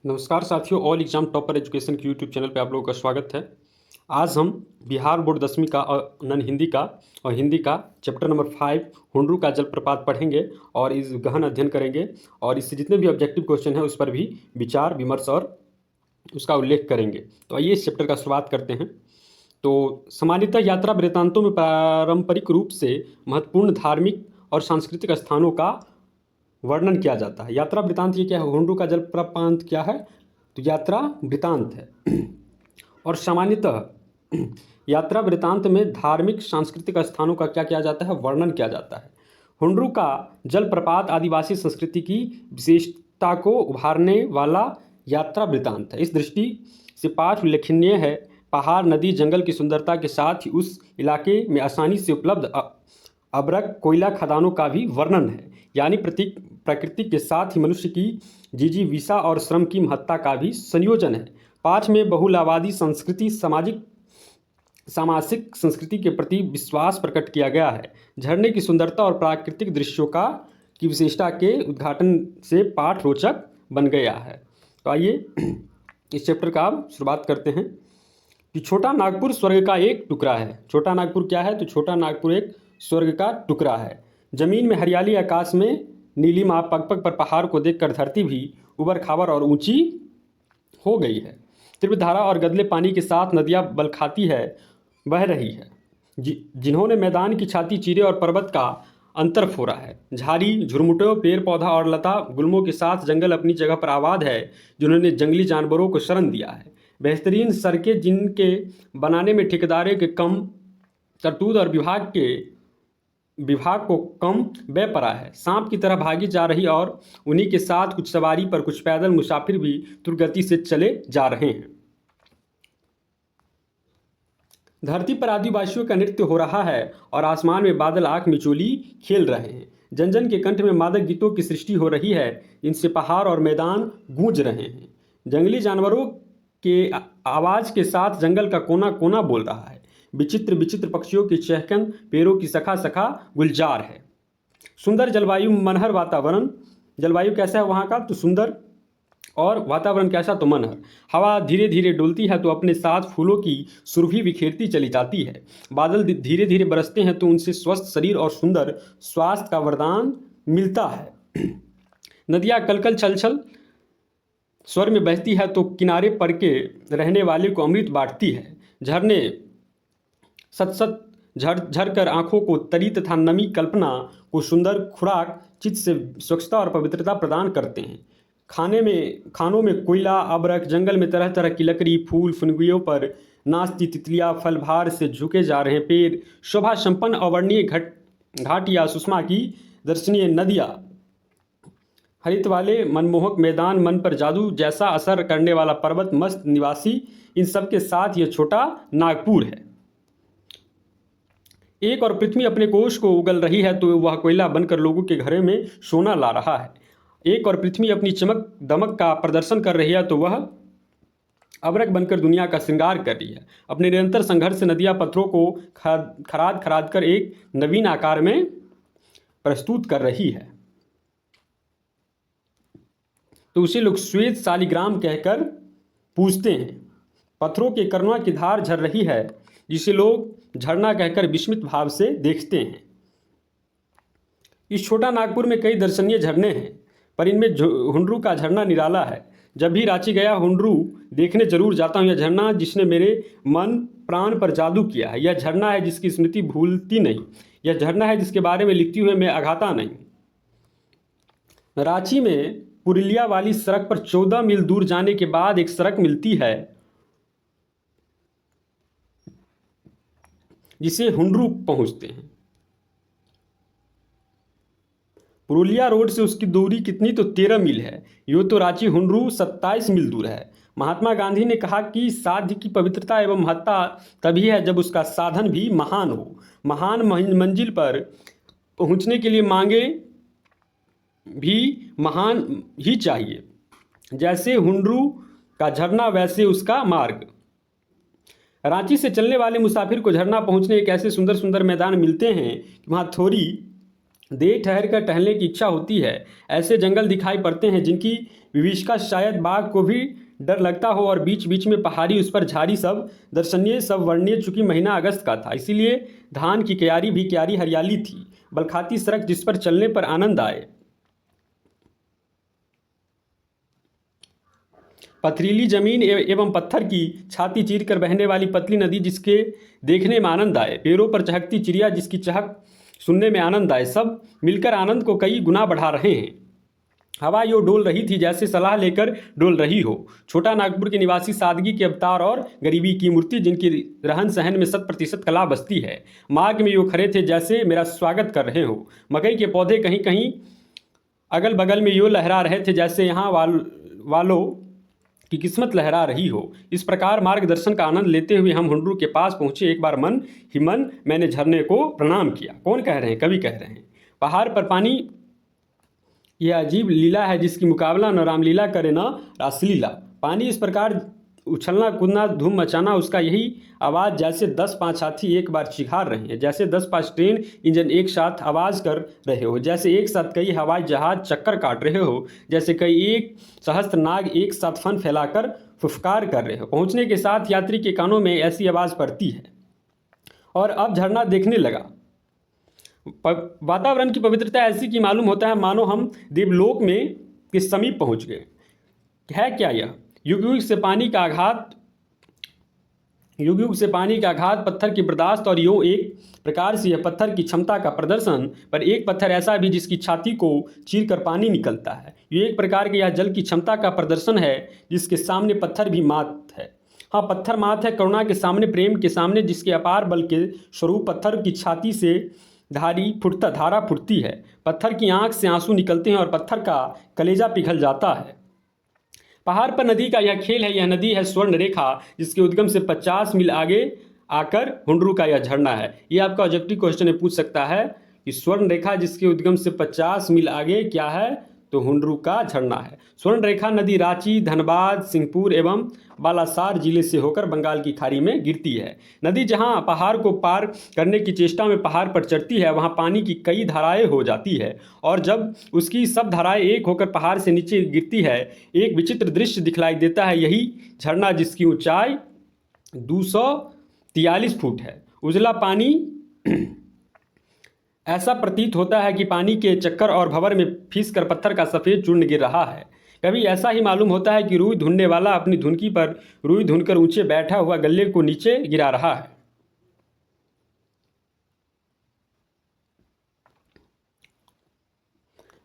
नमस्कार साथियों, all exam topper education के यूट्यूब चैनल पे आप लोगों का स्वागत है। आज हम बिहार बोर्ड 10वीं का और हिंदी का चैप्टर नंबर 5 हुंडरू का जलप्रपात पढ़ेंगे और इस गहन अध्ययन करेंगे और इससे जितने भी ऑब्जेक्टिव क्वेश्चन हैं उस पर भी विचार विमर्श और उसका उल्लेख करेंगे। तो आइए इस चैप्टर का शुरुआत करते हैं। तो सामान्यतः यात्रा वृत्तांतों में पारंपरिक रूप से महत्वपूर्ण धार्मिक और सांस्कृतिक स्थानों का वर्णन किया जाता है। यात्रा वृत्तांत ये क्या है? हुंडरू का जलप्रपात क्या है? तो यात्रा वृत्तांत है। और सामान्यतः यात्रा वृत्तांत में धार्मिक सांस्कृतिक स्थानों का क्या किया जाता है? वर्णन किया जाता है। हुंडरू का जलप्रपात आदिवासी संस्कृति की विशेषता को उभारने वाला यात्रा वृत्तांत है। इस दृष्टि से पाठ उल्लेखनीय है। पहाड़, नदी, जंगल की सुंदरता के साथ ही उस इलाके में आसानी से उपलब्ध अब्रक कोयला खदानों का भी वर्णन है। यानी प्रकृति के साथ ही मनुष्य की जिजीविका और श्रम की महत्ता का भी संयोजन है। पाठ में बहुलवादी संस्कृति, सामाजिक संस्कृति के प्रति विश्वास प्रकट किया गया है। झरने की सुंदरता और प्राकृतिक दृश्यों की विशेषता के उद्घाटन से पाठ रोचक बन गया है। तो आइए इस चैप्टर का अब शुरुआत करते हैं कि छोटा नागपुर स्वर्ग का एक टुकड़ा है। छोटा नागपुर क्या है? तो छोटा नागपुर एक स्वर्ग का टुकड़ा है। जमीन में हरियाली, आकाश में नीलिमा, पग पर पहाड़ को देखकर धरती भी उबड़ खाबड़ और ऊंची हो गई है। तीव्र धारा और गदले पानी के साथ नदियां बल खाती है, बह रही है, जिन्होंने मैदान की छाती चीरे और पर्वत का अंतर फोड़ा है। झाड़ी, झुरमुटों, पेड़ पौधा और लता गुल्मों के साथ जंगल अपनी जगह पर आबाद है, जिन्होंने जंगली जानवरों को शरण दिया है। बेहतरीन सड़कें जिनके बनाने में ठेकेदारों के कम करतूत और विभाग को कम बेपरा है। सांप की तरह भागी जा रही और उन्हीं के साथ कुछ सवारी पर कुछ पैदल मुसाफिर भी दुर्गति से चले जा रहे हैं। धरती पर आदिवासियों का नृत्य हो रहा है और आसमान में बादल आंख मिचोली खेल रहे हैं। जन जन के कंठ में मादक गीतों की सृष्टि हो रही है, जिनसे पहाड़ और मैदान गूंज रहे हैं। जंगली जानवरों के आवाज के साथ जंगल का कोना कोना बोल रहा है। विचित्र विचित्र पक्षियों की चहकन पेड़ों की सखा सखा गुलजार है। सुंदर जलवायु, मनहर वातावरण। जलवायु कैसा है वहाँ का? तो सुंदर, और वातावरण कैसा? तो मनहर। हवा धीरे धीरे डुलती है तो अपने साथ फूलों की सुरभि बिखेरती चली जाती है। बादल धीरे धीरे बरसते हैं तो उनसे स्वस्थ शरीर और सुंदर स्वास्थ्य का वरदान मिलता है। नदियाँ कलकल छलछल स्वर में बहती है तो किनारे पर के रहने वाले को अमृत बांटती है। झरने सत झर कर आंखों को तरी तथा नमी कल्पना को सुंदर खुराक, चित्त से स्वच्छता और पवित्रता प्रदान करते हैं। खानों में कोयला, अबरख, जंगल में तरह तरह की लकड़ी, फूल, फुनगियों पर नाचती तितलियाँ, फल भार से झुके जा रहे पेड़, शोभा संपन्न अवर्णीय घाटियाँ, सुषमा की दर्शनीय नदियाँ, हरित वाले मनमोहक मैदान, मन पर जादू जैसा असर करने वाला पर्वत, मस्त निवासी, इन सब के साथ यह छोटा नागपुर है। एक और पृथ्वी अपने कोष को उगल रही है तो वह कोयला बनकर लोगों के घरों में सोना ला रहा है। एक और पृथ्वी अपनी चमक दमक का प्रदर्शन कर रही है तो वह अबरक बनकर दुनिया का श्रृंगार कर रही है। अपने निरंतर संघर्ष से नदियाँ पत्थरों को खराद कर एक नवीन आकार में प्रस्तुत कर रही है। तो उसे लोग श्वेत शालिग्राम कहकर पूजते हैं। पत्थरों के करुणा की धार झर रही है, जिसे लोग झरना कहकर विस्मित भाव से देखते हैं। इस छोटा नागपुर में कई दर्शनीय झरने हैं, पर इनमें हुंडरू का झरना निराला है। जब भी रांची गया हुंडरू देखने जरूर जाता हूँ। यह झरना जिसने मेरे मन प्राण पर जादू किया है। यह झरना है जिसकी स्मृति भूलती नहीं। यह झरना है जिसके बारे में लिखती हुए मैं अघाता नहीं। रांची में पुरुलिया वाली सड़क पर 14 मील दूर जाने के बाद एक सड़क मिलती है जिसे हुंडरू पहुंचते हैं। पुरुलिया रोड से उसकी दूरी कितनी? तो 13 मील है। यूँ तो रांची हुंडरू 27 मील दूर है। महात्मा गांधी ने कहा कि साध्य की पवित्रता एवं महत्ता तभी है जब उसका साधन भी महान हो। महान मंजिल पर पहुंचने के लिए मांगे भी महान ही चाहिए। जैसे हुंडरू का झरना वैसे उसका मार्ग। रांची से चलने वाले मुसाफिर को झरना पहुंचने एक ऐसे सुंदर सुंदर मैदान मिलते हैं कि वहाँ थोड़ी देर ठहर कर टहलने की इच्छा होती है। ऐसे जंगल दिखाई पड़ते हैं जिनकी विभीषिका शायद बाघ को भी डर लगता हो, और बीच बीच में पहाड़ी, उस पर झाड़ी, सब दर्शनीय, सब वर्णनीय। चूंकि महीना अगस्त का था, इसीलिए धान की क्यारी भी क्यारी हरियाली थी, बलखाती सड़क जिस पर चलने पर आनंद आए। पथरीली जमीन एवं पत्थर की छाती चीर कर बहने वाली पतली नदी जिसके देखने में आनंद आए। पेड़ों पर चहकती चिड़िया जिसकी चहक सुनने में आनंद आए। सब मिलकर आनंद को कई गुना बढ़ा रहे हैं। हवा यूं डोल रही थी जैसे सलाह लेकर डोल रही हो। छोटा नागपुर के निवासी सादगी के अवतार और गरीबी की मूर्ति, जिनकी रहन सहन में 100% कला बसती है। मार्ग में यूं खड़े थे जैसे मेरा स्वागत कर रहे हो। मकई के पौधे कहीं कहीं अगल बगल में यूं लहरा रहे थे जैसे यहाँ वालों की किस्मत लहरा रही हो। इस प्रकार मार्गदर्शन का आनंद लेते हुए हम हुंडरू के पास पहुंचे। एक बार मन ही मन मैंने झरने को प्रणाम किया। कौन कह रहे हैं? कवि कह रहे हैं। पहाड़ पर पानी यह अजीब लीला है जिसकी मुकाबला न रामलीला करे न रासलीला। पानी इस प्रकार उछलना कूदना धूम मचाना, उसका यही आवाज़ जैसे 10-5 हाथी एक बार चिघार रहे हैं, जैसे 10-5 ट्रेन इंजन एक साथ आवाज़ कर रहे हो, जैसे एक साथ कई हवाई जहाज चक्कर काट रहे हो, जैसे कई एक सहस्त्र नाग एक साथ फन फैलाकर फुफकार कर रहे हो। पहुंचने के साथ यात्री के कानों में ऐसी आवाज़ पड़ती है। और अब झरना देखने लगा। वातावरण की पवित्रता ऐसी कि मालूम होता है मानो हम देवलोक में के समीप पहुंच गए। है क्या यह? युग युग से पानी का आघात, पत्थर की बर्दाश्त, और यूं एक प्रकार से यह पत्थर की क्षमता का प्रदर्शन। पर एक पत्थर ऐसा भी जिसकी छाती को चीर कर पानी निकलता है। ये एक प्रकार के यह जल की क्षमता का प्रदर्शन है जिसके सामने पत्थर भी मात है। हाँ, पत्थर मात है करुणा के सामने, प्रेम के सामने, जिसके अपार बल के स्वरूप पत्थर की छाती से धारा फुटती है। पत्थर की आंख से आंसू निकलते हैं और पत्थर का कलेजा पिघल जाता है। पहाड़ पर नदी का यह खेल है। यह नदी है स्वर्ण रेखा, जिसके उद्गम से 50 मील आगे आकर हुंडरू का यह झरना है। ये आपका ऑब्जेक्टिव क्वेश्चन में पूछ सकता है कि स्वर्ण रेखा जिसके उद्गम से 50 मील आगे क्या है, तो हुंडरू का झरना है। स्वर्ण रेखा नदी रांची, धनबाद, सिंहपुर एवं बालासार जिले से होकर बंगाल की खाड़ी में गिरती है। नदी जहां पहाड़ को पार करने की चेष्टा में पहाड़ पर चढ़ती है, वहां पानी की कई धाराएं हो जाती है, और जब उसकी सब धाराएं एक होकर पहाड़ से नीचे गिरती है, एक विचित्र दृश्य दिखलाई देता है। यही झरना जिसकी ऊंचाई 243 फुट है। उजला पानी ऐसा प्रतीत होता है कि पानी के चक्कर और भंवर में फीस कर पत्थर का सफ़ेद चूर्ण गिर रहा है। कभी ऐसा ही मालूम होता है कि रुई धुनने वाला अपनी धुनकी पर रुई धुनकर ऊंचे बैठा हुआ गल्ले को नीचे गिरा रहा है।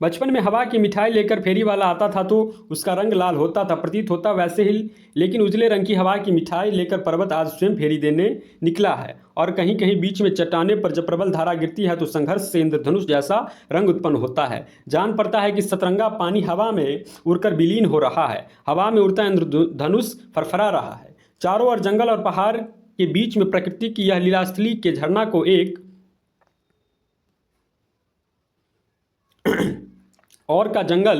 बचपन में हवा की मिठाई लेकर फेरी वाला आता था तो उसका रंग लाल होता था, प्रतीत होता वैसे ही, लेकिन उजले रंग की हवा की मिठाई लेकर पर्वत आज स्वयं फेरी देने निकला है। और कहीं कहीं बीच में चट्टाने पर जब प्रबल धारा गिरती है तो संघर्ष से इंद्रधनुष जैसा रंग उत्पन्न होता है। जान पड़ता है कि सतरंगा पानी हवा में उड़कर विलीन हो रहा है। हवा में उड़ता इंद्रधनुष फरफरा रहा है। चारों ओर जंगल और पहाड़ के बीच में प्रकृति की यह लीलास्थली के झरना को एक और का जंगल,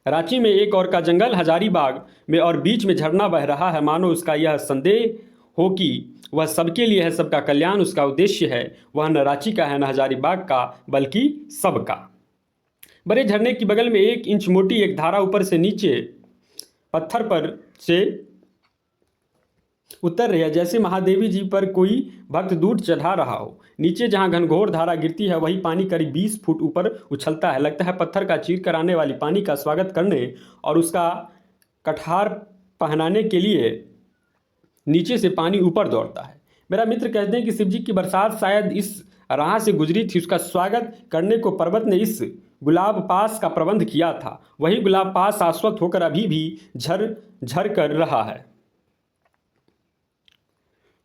रांची में एक और का जंगल, हजारीबाग में, और बीच में झरना बह रहा है। मानो उसका यह संदेह हो कि वह सबके लिए है, सबका कल्याण उसका उद्देश्य है। वह न रांची का है न हजारीबाग का, बल्कि सबका। बड़े झरने की बगल में 1 इंच मोटी एक धारा ऊपर से नीचे पत्थर पर से उतर रही है, जैसे महादेवी जी पर कोई भक्त दूध चढ़ा रहा हो। नीचे जहां घनघोर धारा गिरती है वही पानी करीब 20 फुट ऊपर उछलता है। लगता है पत्थर का चीर कर आने वाली पानी का स्वागत करने और उसका कठार पहनाने के लिए नीचे से पानी ऊपर दौड़ता है। मेरा मित्र कहते हैं कि शिव जी की बरसात शायद इस राह से गुजरी थी। उसका स्वागत करने को पर्वत ने इस गुलाब पास का प्रबंध किया था। वही गुलाब पास शाश्वत होकर अभी भी झर झर कर रहा है।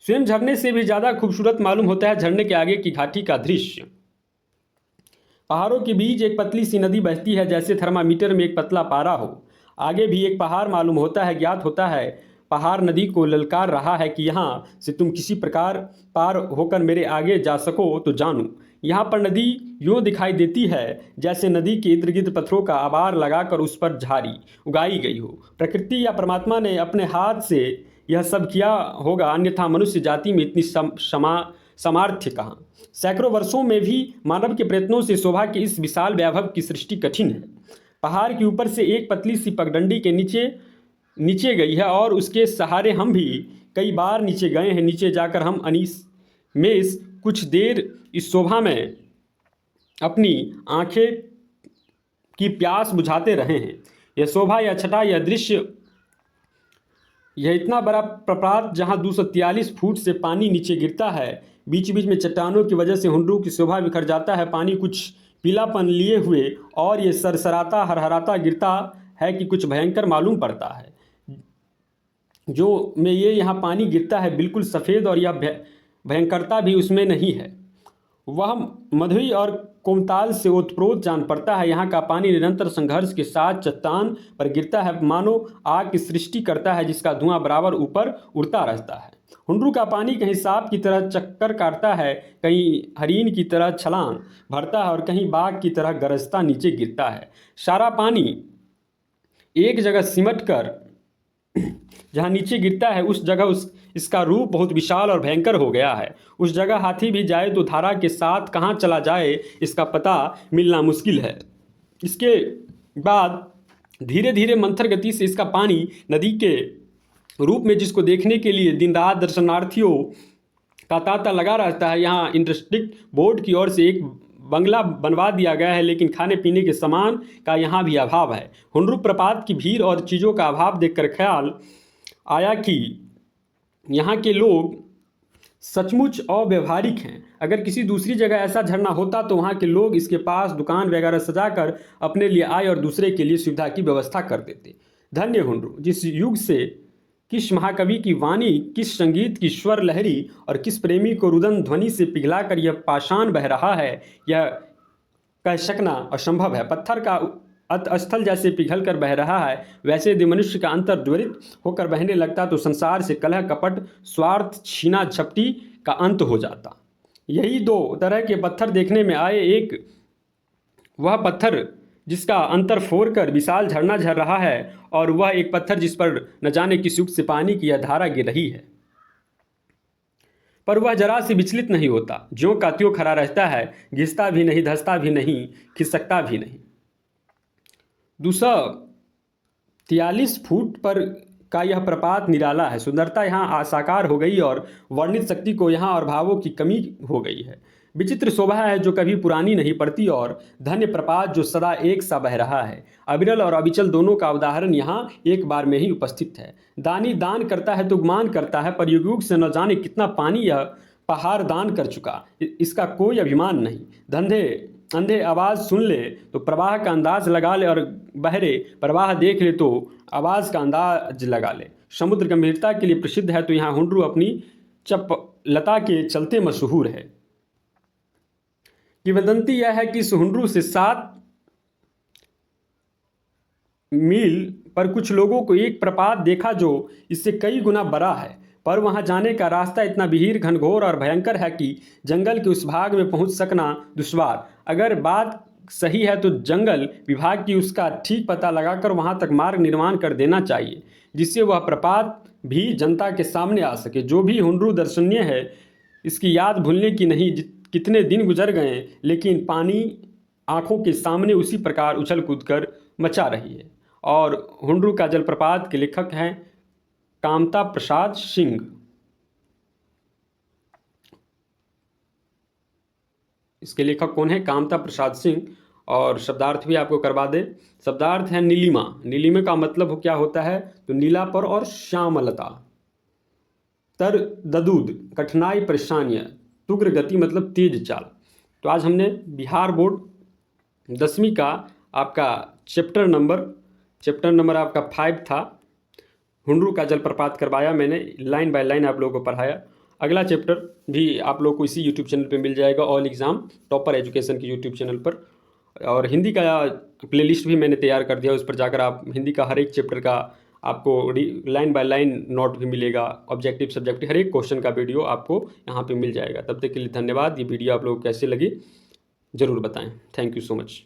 स्वयं झरने से भी ज़्यादा खूबसूरत मालूम होता है झरने के आगे की घाटी का दृश्य। पहाड़ों के बीच एक पतली सी नदी बहती है, जैसे थर्मामीटर में एक पतला पारा हो। आगे भी एक पहाड़ मालूम होता है। ज्ञात होता है पहाड़ नदी को ललकार रहा है कि यहाँ से तुम किसी प्रकार पार होकर मेरे आगे जा सको तो जानो। यहाँ पर नदी यूँ दिखाई देती है जैसे नदी के इर्द गिर्द पत्थरों का आबार लगाकर उस पर झाड़ी उगाई गई हो। प्रकृति या परमात्मा ने अपने हाथ से यह सब किया होगा, अन्यथा मनुष्य जाति में इतनी सामर्थ्य कहाँ। सैकड़ों वर्षों में भी मानव के प्रयत्नों से शोभा के इस विशाल वैभव की सृष्टि कठिन है। पहाड़ के ऊपर से एक पतली सी पगडंडी के नीचे गई है और उसके सहारे हम भी कई बार नीचे गए हैं। नीचे जाकर हम अनीस में कुछ देर इस शोभा में अपनी आंखें की प्यास बुझाते रहे हैं। यह शोभा, यह छटा, यह दृश्य, यह इतना बड़ा प्रपात जहां 243 फुट से पानी नीचे गिरता है। बीच बीच में चट्टानों की वजह से हुंडरू की शोभा बिखर जाता है। पानी कुछ पीलापन लिए हुए और ये सरसराता हरहराता गिरता है कि कुछ भयंकर मालूम पड़ता है। जो में ये यहाँ पानी गिरता है बिल्कुल सफ़ेद, और यह भयंकरता भी उसमें नहीं है। वह मधुई और कोमताल से ओतप्रोत जान पड़ता है। यहाँ का पानी निरंतर संघर्ष के साथ चट्टान पर गिरता है, मानो आग की सृष्टि करता है जिसका धुआं बराबर ऊपर उड़ता रहता है। हुंडरू का पानी कहीं सांप की तरह चक्कर काटता है, कहीं हरीन की तरह छलांग भरता है और कहीं बाघ की तरह गरजता नीचे गिरता है। सारा पानी एक जगह सिमट कर जहाँ नीचे गिरता है उस जगह इसका रूप बहुत विशाल और भयंकर हो गया है। उस जगह हाथी भी जाए तो धारा के साथ कहाँ चला जाए इसका पता मिलना मुश्किल है। इसके बाद धीरे धीरे मंथर गति से इसका पानी नदी के रूप में, जिसको देखने के लिए दिन रात दर्शनार्थियों का तांता लगा रहता है। यहाँ इंडस्ट्रिक्ट बोर्ड की ओर से एक बंगला बनवा दिया गया है, लेकिन खाने पीने के सामान का यहाँ भी अभाव है। हुंडरू प्रपात की भीड़ और चीज़ों का अभाव देखकर ख्याल आया कि यहाँ के लोग सचमुच अव्यवहारिक हैं। अगर किसी दूसरी जगह ऐसा झरना होता तो वहाँ के लोग इसके पास दुकान वगैरह सजाकर अपने लिए आय और दूसरे के लिए सुविधा की व्यवस्था कर देते। धन्य हुंडरू, जिस युग से किस महाकवि की वाणी, किस संगीत की स्वर लहरी और किस प्रेमी को रुदन ध्वनि से पिघलाकर यह पाषाण बह रहा है, यह कह सकना असंभव है। पत्थर का स्थल जैसे पिघल कर बह रहा है, वैसे यदि मनुष्य का अंतर ज्वलित होकर बहने लगता तो संसार से कलह, कपट, स्वार्थ, छीना झपटी का अंत हो जाता। यही दो तरह के पत्थर देखने में आए। एक वह पत्थर जिसका अंतर फोड़ कर विशाल झरना झर रहा है, और वह एक पत्थर जिस पर न जाने किस युग से पानी की यह धारा गिर रही है, पर वह जरा से विचलित नहीं होता, ज्यों का त्यों खड़ा रहता है, घिसता भी नहीं, धंसता भी नहीं, खिसकता भी नहीं। 243 फुट पर का यह प्रपात निराला है। सुंदरता यहाँ साकार हो गई और वर्णित शक्ति को यहाँ और भावों की कमी हो गई है। विचित्र शोभा है जो कभी पुरानी नहीं पड़ती, और धन्य प्रपात जो सदा एक सा बह रहा है। अविरल और अविचल दोनों का उदाहरण यहाँ एक बार में ही उपस्थित है। दानी दान करता है तो गुमान करता है, पर युग युग से न जाने कितना पानी यह पहाड़ दान कर चुका, इसका कोई अभिमान नहीं। अंधे आवाज़ सुन ले तो प्रवाह का अंदाज लगा ले, और बहरे प्रवाह देख ले तो आवाज़ का अंदाज लगा ले। समुद्र गंभीरता के लिए प्रसिद्ध है तो यहाँ हुंडरू अपनी चपलता के चलते मशहूर है। किंवदंती यह है कि इस हुंडरू से 7 मील पर कुछ लोगों को एक प्रपात देखा जो इससे कई गुना बड़ा है, पर वहां जाने का रास्ता इतना विहीर, घनघोर और भयंकर है कि जंगल के उस भाग में पहुंच सकना दुश्वार। अगर बात सही है तो जंगल विभाग की उसका ठीक पता लगाकर वहां तक मार्ग निर्माण कर देना चाहिए, जिससे वह प्रपात भी जनता के सामने आ सके। जो भी हुंडरू दर्शनीय है, इसकी याद भूलने की नहीं। कितने दिन गुजर गए, लेकिन पानी आंखों के सामने उसी प्रकार उछल कूद कर मचा रही है। और हुंडरू का जलप्रपात के लेखक हैं कामता प्रसाद सिंह। इसके लेखक कौन है? कामता प्रसाद सिंह। और शब्दार्थ भी आपको करवा दे। शब्दार्थ है नीलिमा। नीलिमा का मतलब क्या होता है? तो नीलापर और श्यामलता। तर ददूद, कठिनाई, परेशानियाँ। तुग्र गति मतलब तेज चाल। तो आज हमने बिहार बोर्ड 10वीं का आपका चैप्टर नंबर आपका 5 था। हुंडरू का जलप्रपात करवाया मैंने, लाइन बाय लाइन आप लोगों को पढ़ाया। अगला चैप्टर भी आप लोग को इसी यूट्यूब चैनल पे मिल जाएगा, ऑल एग्ज़ाम टॉपर एजुकेशन के यूट्यूब चैनल पर। और हिंदी का प्लेलिस्ट भी मैंने तैयार कर दिया, उस पर जाकर आप हिंदी का हर एक चैप्टर का आपको लाइन बाय लाइन नोट भी मिलेगा, ऑब्जेक्टिव सब्जेक्टिव हर एक क्वेश्चन का वीडियो आपको यहाँ पे मिल जाएगा। तब तक के लिए धन्यवाद। ये वीडियो आप लोगों को कैसे लगी ज़रूर बताएं। Thank you so much.